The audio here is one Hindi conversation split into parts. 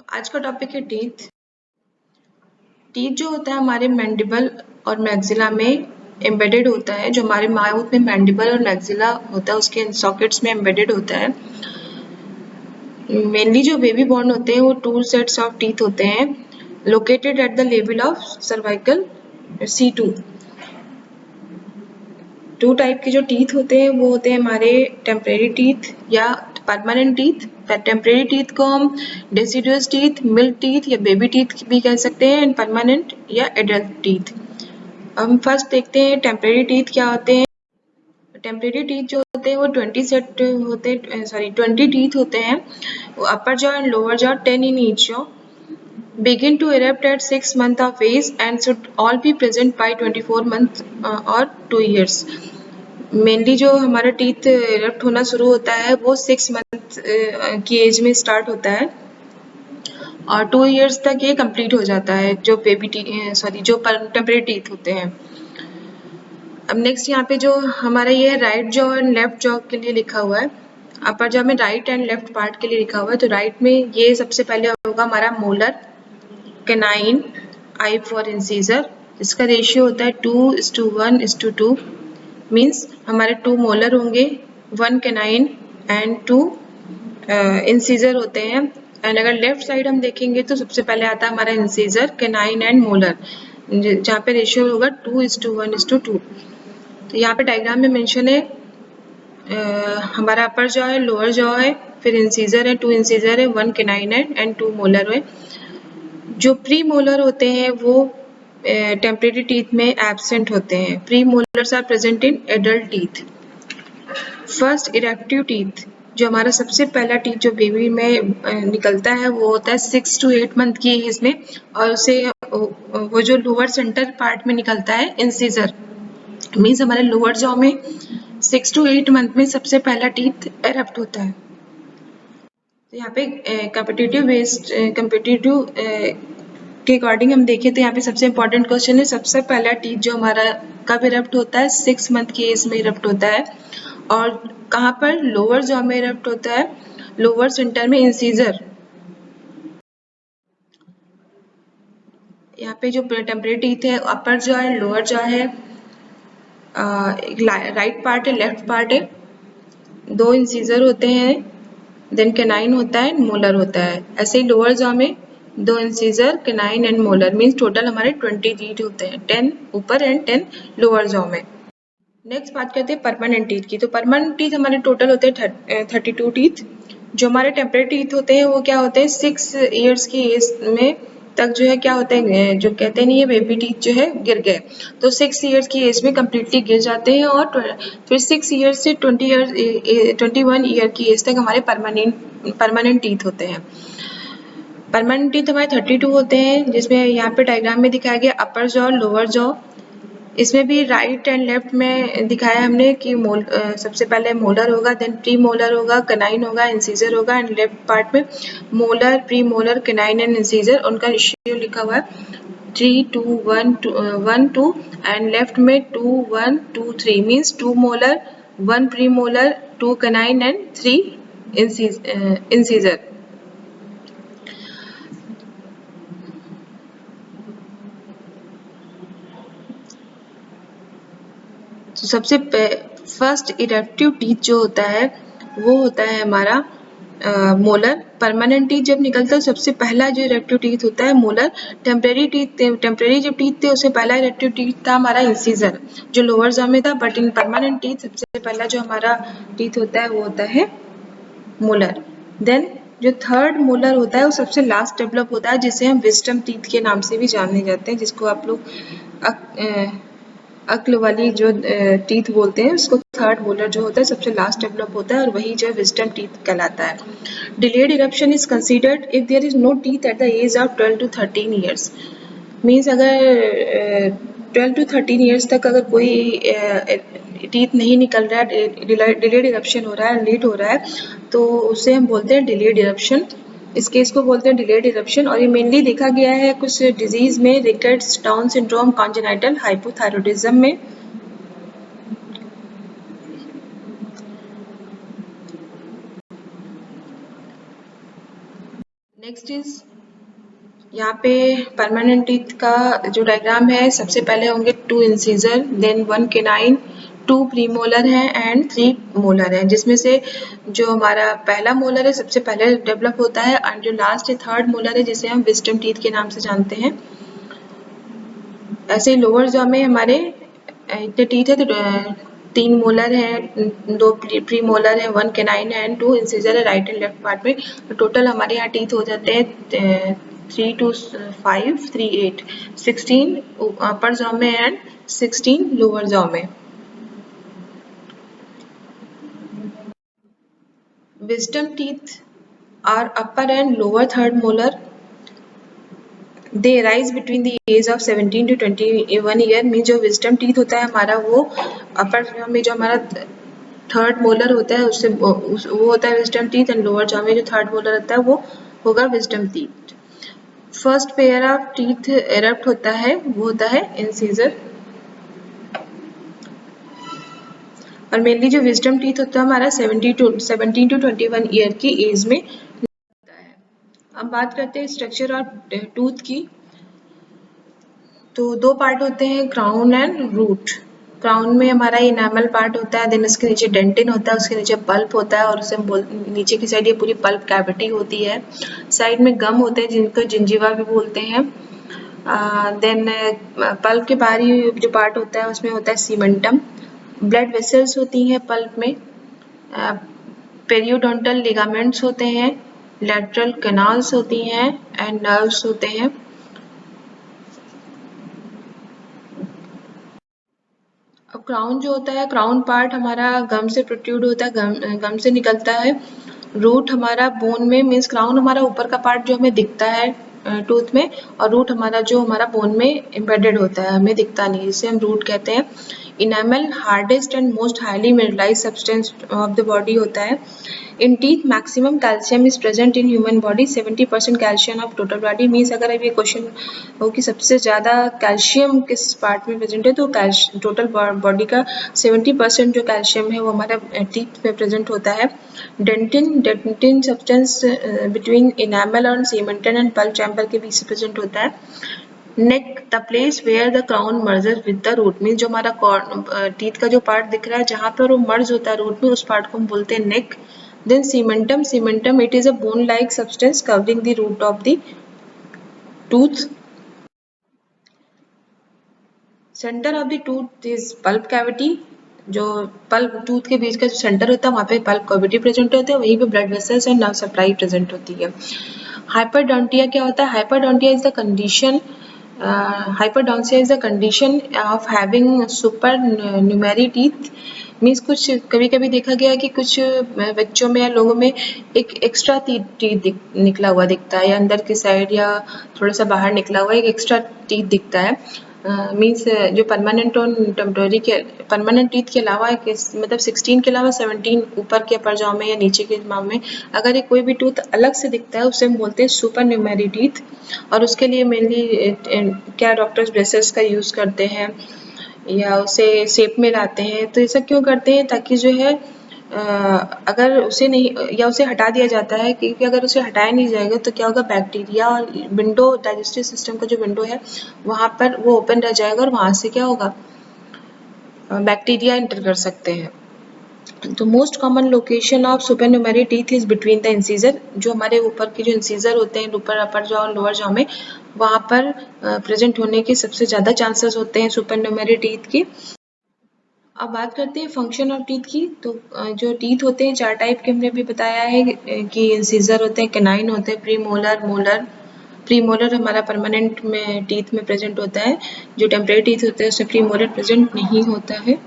आज का टॉपिक है टीथ। टीथ जो होता है हमारे मैंडिबल और मैक्सिला में एम्बेडेड होता है। जो हमारे माउथ में मैंडिबल और मैक्सिला होता है उसके सॉकेट्स में एम्बेडेड होता है। मेनली जो बेबी बॉर्न होते हैं वो 2 सेट्स ऑफ टीथ होते हैं located at the level of cervical C2। 2 type के जो टीथ होते हैं वो होते हैं हमारे टेम्परेरी टीथ या परमानेंट टीथ। टेम्परेरी टीथ को हम डेसिडुअस टीथ, मिल्क टीथ या बेबी टीथ भी कह सकते हैं, एंड परमानेंट या एडल्ट टीथ। हम फर्स्ट देखते हैं टेम्परेरी टीथ क्या होते हैं। टेम्परेरी टीथ जो होते हैं वो 20 टीथ होते हैं। अपर jaw and lower jaw 10 in each jaw begin to erupt at 6 months of age and should all be present by 24 months or 2 years। Mainly जो हमारा टीथ इरप्ट होना शुरू होता है वो 6 मंथ की एज में स्टार्ट होता है और 2 इयर्स तक ये कंप्लीट हो जाता है जो जो टेम्परेरी टीथ होते हैं। अब नेक्स्ट यहाँ पे जो हमारा ये right jaw and left jaw के लिए लिखा हुआ है। अपर जॉ में राइट एंड लेफ्ट पार्ट के लिए लिखा हुआ है। तो राइट में ये सबसे पहले होगा हमारा molar, canine, I for incisor. इसका रेशियो होता है 2:1:2। मीन्स हमारे 2 मोलर होंगे, 1 कैनाइन एंड 2 इंसीजर होते हैं। एंड अगर लेफ्ट साइड हम देखेंगे तो सबसे पहले आता है हमारा इंसीजर, कैनाइन एंड मोलर, जहाँ पे रेशियो होगा 2:1:2। तो यहाँ पे डायग्राम में मेंशन है हमारा अपर जॉ है, लोअर जॉ है, फिर इंसीजर है, 2 इंसीजर है, 1 कैनाइन है एंड 2 मोलर है। जो प्री मोलर होते हैं वो टेम्परेरी टीथ में एब्सेंट होते हैं। Premolars are present in adult teeth. First eruptive teeth, जो हमारा सबसे पहला टीथ जो बेबी में निकलता है वो होता है 6 to 8 मंथ की एज में, और उसे वो जो लोअर सेंटर पार्ट में निकलता है इंसीजर। मीन्स हमारे लोअर जॉ में 6 to 8 मंथ में सबसे पहला टीथ एरप्ट होता है। तो यहाँ पे कम्पिटिटिव के अकॉर्डिंग हम देखें तो यहाँ पे सबसे इम्पोर्टेंट क्वेश्चन है सबसे पहला टीथ जो हमारा कब इरप्ट होता है, 6 मंथ की एज में इरप्ट होता है। और कहाँ पर, लोअर जॉ में इरप्ट होता है, लोअर सेंटर में इंसीजर। यहाँ पे जो टेम्परेरी टीथ है अपर जॉ है, लोअर जॉ है, राइट पार्ट है, लेफ्ट पार्ट है, 2 इंसीजर होते हैं, देन कैनाइन होता है, मोलर होता है। ऐसे ही लोअर जॉ में 2 incisor, canine and molar, means total हमारे 20 टीथ होते हैं, 10 ऊपर एंड 10 लोअर जॉ में। नेक्स्ट बात करते हैं परमानेंट टीथ की। तो परमानेंट टीथ हमारे टोटल होते हैं 32 टीथ। जो हमारे टेम्परेरी टीथ होते हैं वो क्या होते हैं, 6 इयर्स की एज में तक जो है क्या होते हैं, जो कहते नहीं है बेबी टीथ जो है गिर गए, तो 6 इयर्स की एज में कम्प्लीटली गिर जाते हैं और फिर 6 ईयर्स से 21 ईयर की एज तक हमारे परमानेंट टीथ होते हैं। परमानेंट टीथ हमारे 32 होते हैं, जिसमें यहाँ पे डायग्राम में दिखाया गया अपर जॉ, लोअर जॉ। इसमें भी राइट एंड लेफ्ट में दिखाया हमने कि सबसे पहले मोलर होगा, देन प्री मोलर होगा, कैनाइन होगा, इंसीजर होगा, एंड लेफ्ट पार्ट में molar, pre molar, canine and incisor, उनका रेशियो लिखा हुआ है 3:1:2 एंड लेफ्ट में 2:1:3। Means 2 molar, 1 pre molar, 2 canine and 3 incisor. तो सबसे फर्स्ट इरेक्टिव टीथ जो होता है वो होता है हमारा मोलर। परमानेंट टीथ जब निकलता है सबसे पहला जो इरेक्टिव टीथ होता है मोलर। टेम्परेरी जो टीथ थे उससे पहला इरेक्टिव टीथ था हमारा इंसीजर जो लोअर जॉ में था, बट इन परमानेंट टीथ सबसे पहला जो हमारा टीथ होता है वो होता है मोलर। देन जो थर्ड मोलर होता है वो सबसे लास्ट डेवलप होता है, जिसे हम विजडम टीथ के नाम से भी जाने जाते हैं, जिसको आप लोग अक्ल वाली जो टीथ बोलते हैं उसको थर्ड मोलर जो होता है सबसे लास्ट डेवलप होता है, और वही जो विजडम टीथ कहलाता है। Delayed eruption is considered if there is no teeth at the age of 12 to 13 years. Means अगर 12 to 13 ईयर्स तक अगर कोई टीथ नहीं निकल रहा है, डिलेड इरप्शन हो रहा है, लेट हो रहा है, तो उसे हम बोलते हैं डिलेड इरप्शन। इस केस को बोलते हैं डिलेड इरप्शन, और ये मेनली देखा गया है कुछ डिजीज में, rickets, down syndrome, congenital hypothyroidism में। नेक्स्ट इज यहाँ पे परमानेंट टीथ का जो डायग्राम है, सबसे पहले होंगे 2 इंसीजर, देन 1 केनाइन, 2 प्रीमोलर है एंड 3 मोलर है, जिसमें से जो हमारा पहला मोलर है सबसे पहले डेवलप होता है और जो लास्ट है थर्ड मोलर है जिसे हम विजडम टीथ के नाम से जानते हैं। ऐसे ही लोअर जॉ में हमारे इतने टीथ है तो 3 मोलर है, 2 प्री मोलर है, 1 केनाइन है एंड 2 इंसिजर है राइट एंड लेफ्ट पार्ट में। तो टोटल हमारे यहाँ टीथ हो जाते हैं 3 to 5 3 8 16 अपर जॉ में एंड 16 लोअर जॉ में। Wisdom teeth are upper and lower third molar, they rise between the age of 17 to 21 year. Mean जो विजडम टीथ होता है हमारा वो अपर जॉ में जो हमारा थर्ड मोलर होता है उससे वो होता है wisdom teeth and lower jaw में जो थर्ड मोलर होता है वो होगा wisdom teeth. First pair of teeth erupt होता है वो होता है इंसीजर, और मेनली जो विजडम टीथ होता है हमारा 17 to 21 ईयर की एज में होता है। अब बात करते हैं स्ट्रक्चर ऑफ टूथ की। तो दो पार्ट होते हैं, क्राउन एंड रूट। क्राउन में हमारा इनामल पार्ट होता है, देन उसके नीचे डेंटिन होता है, उसके नीचे पल्प होता है और उसे नीचे की साइड ये पूरी पल्प कैविटी होती है। साइड में गम होते हैं जिनको जिंजीवा भी बोलते हैं। देन पल्प के बाहरी जो पार्ट होता है उसमें होता है सीमेंटम। ब्लड वेसल्स होती हैं पल्प में। पेरियोडोंटल लिगामेंट्स होते हैं, लेटरल कैनाल्स होती हैं एंड नर्व्स होते हैं। अब क्राउन जो होता है, क्राउन पार्ट हमारा गम से प्रोट्रूड होता है, गम से निकलता है। रूट हमारा बोन में, मीन्स क्राउन हमारा ऊपर का पार्ट जो हमें दिखता है टूथ में, और रूट हमारा जो हमारा बोन में एम्बेडेड होता है, हमें दिखता नहीं, इसे हम रूट कहते हैं। Enamel hardest and most highly mineralise substance of the body होता है। In teeth maximum calcium is present in human body, 70% calcium of total body. Means अगर अब ये क्वेश्चन हो कि सबसे ज़्यादा कैल्शियम किस पार्ट में प्रेजेंट है, तो टोटल बॉडी का 70% जो कैल्शियम है वो हमारा टीथ में प्रेजेंट होता है। डेंटिन सब्सटेंस बिटवीन इनामल और सीमेंटन एंड पल्प चैम्बर के बीच से प्रेजेंट होता है। Neck, the place where the crown merges with the root. Means जो हमारा टीथ का जो पार्ट दिख रहा है जहाँ पर वो मर्ज होता है रूट में, उस पार्ट को हम बोलते हैं neck. Then cementum it is a bone like substance covering the root of the tooth. Centre of the tooth is pulp cavity. जो पल्प टूथ के बीच का जो सेंटर होता है वहाँ पे पल्प कैविटी प्रेजेंट होता है, वहीं पे blood vessels and nerve supply present होती है। हाइपरडोंटिया क्या होता है? Hyperdontia is the condition hyperdontia is the condition of having supernumerary teeth. Means कुछ कभी कभी देखा गया है कि कुछ बच्चों में या लोगों में एक एक्स्ट्रा टीथ निकला हुआ दिखता है, या अंदर की साइड या थोड़ा सा बाहर निकला हुआ एक एक्स्ट्रा टीथ दिखता है। मीन्स जो परमानेंट और टेम्पररी के परमानेंट टीथ के अलावा मतलब 16 के अलावा 17 ऊपर के अपर जॉ में या नीचे के जॉ में अगर एक कोई भी टूथ अलग से दिखता है उसे हम बोलते हैं सुपर न्यूमेरी टीथ। और उसके लिए मेनली क्या डॉक्टर्स ब्रेसेस का यूज़ करते हैं या उसे शेप में लाते हैं। तो ऐसा क्यों करते हैं? ताकि जो है अगर उसे नहीं या उसे हटा दिया जाता है, क्योंकि अगर उसे हटाया नहीं जाएगा तो क्या होगा, बैक्टीरिया और विंडो, डाइजेस्टिव सिस्टम का जो विंडो है वहाँ पर वो ओपन रह जाएगा और वहाँ से क्या होगा, बैक्टीरिया इंटर कर सकते हैं। तो most common location of supernumerary teeth is between the incisor. जो हमारे ऊपर के जो इंसीजर होते हैं ऊपर अपर जॉ और लोअर जॉ में, वहाँ पर प्रेजेंट होने के सबसे ज़्यादा चांसेस होते हैं सुपरन्यूमेरी टीथ की। अब बात करते हैं फंक्शन ऑफ टीथ की। तो जो टीथ होते हैं 4 टाइप के हमने अभी बताया है कि इंसीजर होते हैं, कैनाइन होते हैं, प्रीमोलर, मोलर। प्रीमोलर हमारा परमानेंट में टीथ में प्रेजेंट होता है, जो टेम्परेरी टीथ होते हैं उसमें प्रीमोलर प्रेजेंट नहीं होता है।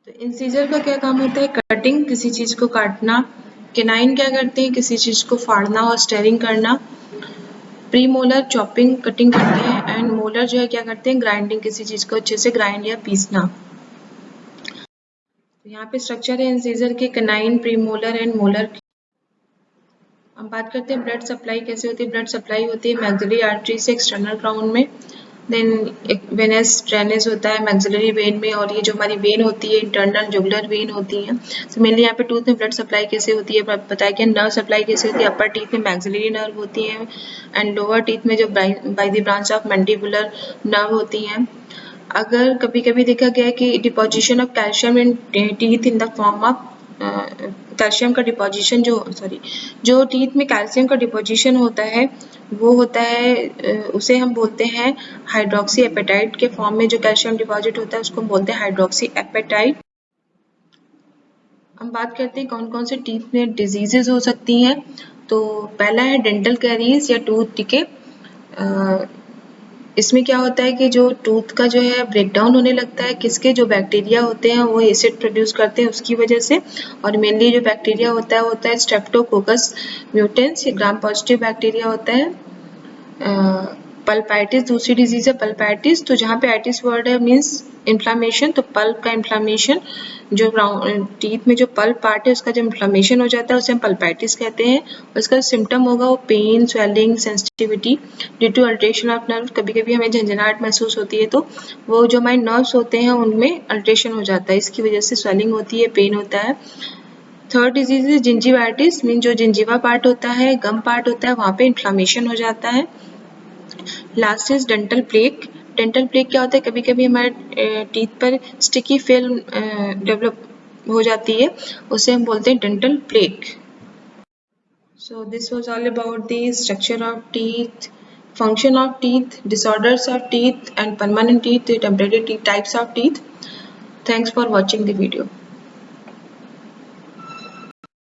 तो इंसीजर का क्या काम होता है? कटिंग, किसी चीज़ को काटना। कैनाइन क्या करते हैं? किसी चीज़ को फाड़ना और स्टेरिंग करना। प्रीमोलर चॉपिंग, कटिंग करते हैं। एंड मोलर जो है क्या करते हैं? ग्राइंडिंग, किसी चीज़ को अच्छे से ग्राइंड या पीसना। यहाँ पे स्ट्रक्चर है इंसीजर के, कैनाइन, प्रीमोलर एंड मोलर। अब बात करते हैं ब्लड सप्लाई कैसे होती है। ब्लड सप्लाई होती है मैक्सिलरी आर्टरी से एक्सटर्नल क्राउन में। देन एक वेनस ड्रेनेज होता है मैक्सिलरी वेन में, और ये जो हमारी वेन होती है इंटरनल जुगुलर वेन होती है। तो मेनली यहाँ पे टूथ में ब्लड सप्लाई कैसे होती है बताया कि नर्व सप्लाई कैसे होती है। अपर टीथ में मैक्सिलरी नर्व होती है एंड लोअर टीथ में जो by the branch of mandibular nerve होती है। अगर कभी कभी देखा गया है कि deposition of calcium in teeth in the form of calcium का डिपोजिशन जो टीथ में कैल्शियम का डिपोजिशन होता है वो होता है उसे हम बोलते हैं हाइड्रोक्सी एपेटाइट के फॉर्म में जो कैल्शियम डिपॉजिट होता है उसको हम बोलते हैं हाइड्रोक्सी एपेटाइट। हम बात करते हैं कौन कौन से टीथ में डिजीजेज हो सकती हैं। तो पहला है डेंटल कैरीज या टूथ डिके। इसमें क्या होता है कि जो टूथ का जो है ब्रेकडाउन होने लगता है, किसके जो बैक्टीरिया होते हैं वो एसिड प्रोड्यूस करते हैं उसकी वजह से, और मेनली जो बैक्टीरिया होता है स्ट्रेप्टोकोकस म्यूटेंस, ये ग्राम पॉजिटिव बैक्टीरिया होता है। पल्पाइटिस दूसरी डिजीज है पल्पाइटिस। तो जहाँ पे आइटिस वर्ड है मीन्स इन्फ्लामेशन, तो पल्प का इन्फ्लामेशन, जो टीथ में जो पल्प पार्ट है उसका जब इन्फ्लामेशन हो जाता है उसे हम पल्पाइटिस कहते हैं। और इसका सिम्टम होगा वो pain, swelling, sensitivity due to alteration of nerve. कभी कभी हमें झंझनाहट महसूस होती है तो वो जो हमारे नर्व्स होते हैं उनमें अल्ट्रेशन हो जाता है, इसकी वजह से स्वेलिंग होती है, पेन होता है। थर्ड डिजीज है जिंजीवाइटिस, मीन जो जिंजीवा पार्ट होता है, गम पार्ट होता है, वहाँ पे इन्फ्लामेशन हो जाता है। Last is dental plaque. Dental plaque क्या होता है, कभी कभी हमारे टीथ पर स्टिकी फिल्म डेवलप हो जाती है, उसे हम बोलते हैं dental plaque. So this was all about the structure of teeth, function of teeth, disorders of teeth and permanent teeth, temporary teeth, types of teeth. Thanks for watching the video.